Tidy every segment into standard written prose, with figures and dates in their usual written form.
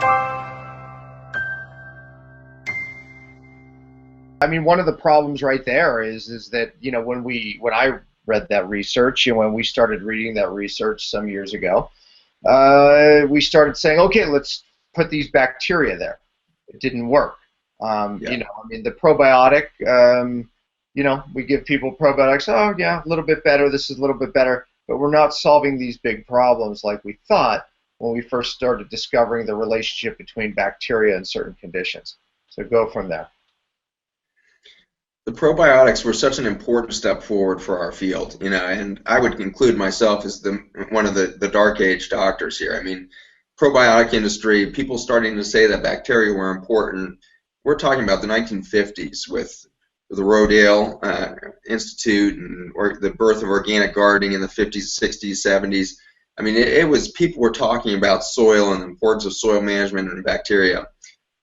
I mean, one of the problems right there is that, you know, when I read that research and when we started reading that research some years ago, we started saying, okay, let's put these bacteria there. It didn't work. Yeah. You know, I mean, the probiotic, you know, we give people probiotics. Oh, yeah, a little bit better. This is a little bit better. But we're not solving these big problems like we thought when we first started discovering the relationship between bacteria and certain conditions. So go from there. The probiotics were such an important step forward for our field, you know, and I would include myself as one of the dark age doctors here. I mean, probiotic industry, people starting to say that bacteria were important. We're talking about the 1950s with the Rodale Institute or the birth of organic gardening in the 50s, 60s, 70s. I mean, it was people were talking about soil and the importance of soil management and bacteria.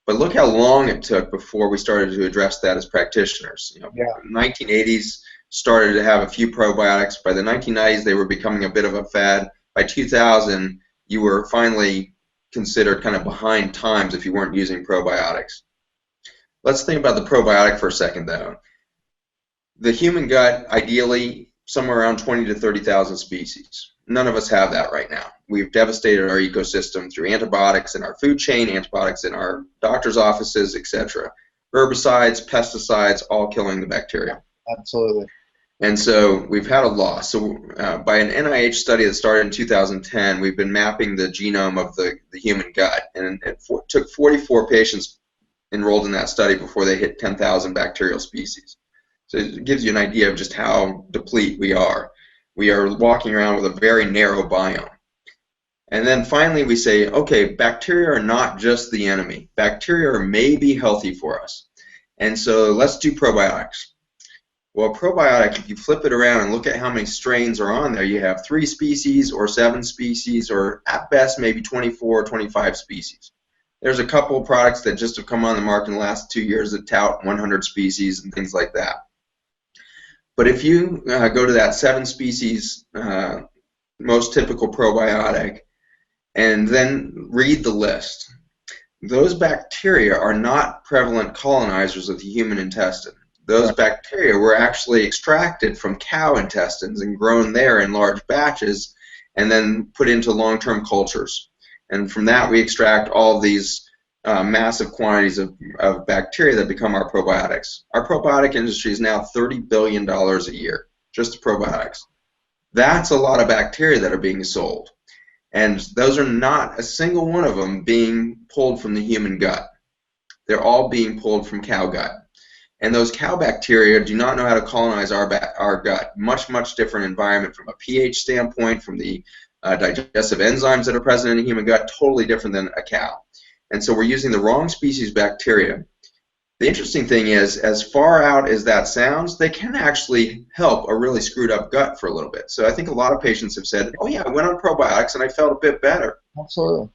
But look how long it took before we started to address that as practitioners. You know, Yeah. 1980s started to have a few probiotics. By the 1990s, they were becoming a bit of a fad. By 2000, you were finally considered kind of behind times if you weren't using probiotics. Let's think about the probiotic for a second, though. The human gut, ideally, somewhere around 20 to 30,000 species. None of us have that right now. We've devastated our ecosystem through antibiotics in our food chain, antibiotics in our doctor's offices, etc. Herbicides, pesticides, all killing the bacteria. Absolutely. And so we've had a loss. So by an NIH study that started in 2010, we've been mapping the genome of the human gut. And it took 44 patients enrolled in that study before they hit 10,000 bacterial species. So it gives you an idea of just how deplete we are. We are walking around with a very narrow biome. And then finally we say, okay, bacteria are not just the enemy. Bacteria may be healthy for us. And so let's do probiotics. Well, probiotic, if you flip it around and look at how many strains are on there, you have 3 species or 7 species or at best maybe 24 or 25 species. There's a couple of products that just have come on the market in the last 2 years that tout 100 species and things like that. But if you go to that 7 species most typical probiotic and then read the list, those bacteria are not prevalent colonizers of the human intestine. Those bacteria were actually extracted from cow intestines and grown there in large batches and then put into long-term cultures. And from that we extract all of these massive quantities of bacteria that become our probiotics. Our probiotic industry is now $30 billion a year, just probiotics. That's a lot of bacteria that are being sold. And those are not a single one of them being pulled from the human gut. They're all being pulled from cow gut. And those cow bacteria do not know how to colonize our gut. Much, much different environment from a pH standpoint, from the digestive enzymes that are present in the human gut, totally different than a cow. And so we're using the wrong species bacteria. The interesting thing is, as far out as that sounds, they can actually help a really screwed up gut for a little bit. So I think a lot of patients have said, oh yeah, I went on probiotics and I felt a bit better. Absolutely.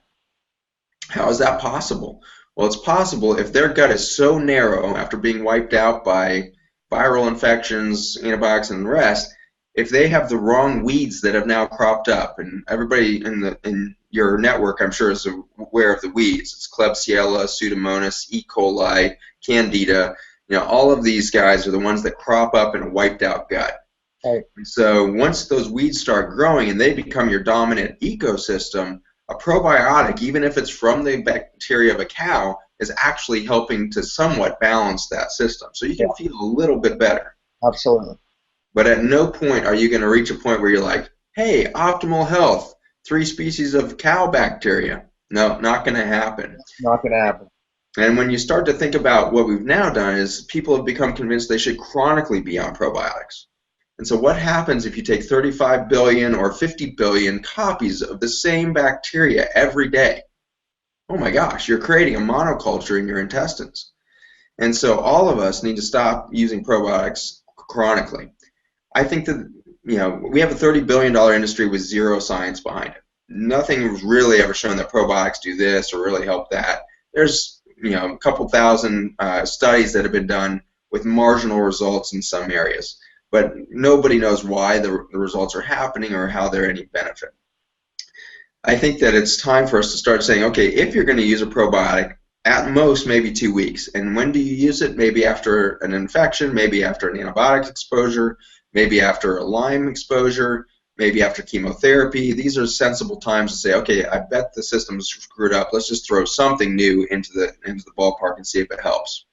How is that possible? Well, it's possible if their gut is so narrow after being wiped out by viral infections, antibiotics, and the rest, if they have the wrong weeds that have now cropped up, and everybody in your network, I'm sure, is aware of the weeds. It's Klebsiella, Pseudomonas, E. coli, Candida. You know, all of these guys are the ones that crop up in a wiped out gut. Right. And so once those weeds start growing and they become your dominant ecosystem, a probiotic, even if it's from the bacteria of a cow, is actually helping to somewhat balance that system. So you can feel a little bit better. Absolutely. But at no point are you going to reach a point where you're like, hey, optimal health, 3 species of cow bacteria. No, not going to happen. It's not going to happen. And when you start to think about what we've now done is people have become convinced they should chronically be on probiotics. And so what happens if you take 35 billion or 50 billion copies of the same bacteria every day? Oh my gosh, you're creating a monoculture in your intestines. And so all of us need to stop using probiotics chronically. I think that, you know, we have a $30 billion industry with zero science behind it. Nothing's really ever shown that probiotics do this or really help that. There's, you know, a couple thousand studies that have been done with marginal results in some areas, but nobody knows why the results are happening or how they're any benefit. I think that it's time for us to start saying, okay, if you're going to use a probiotic, at most maybe 2 weeks. And when do you use it? Maybe after an infection, maybe after an antibiotic exposure, maybe after a Lyme exposure, maybe after chemotherapy. These are sensible times to say, okay, I bet the system's screwed up. Let's just throw something new into the ballpark and see if it helps.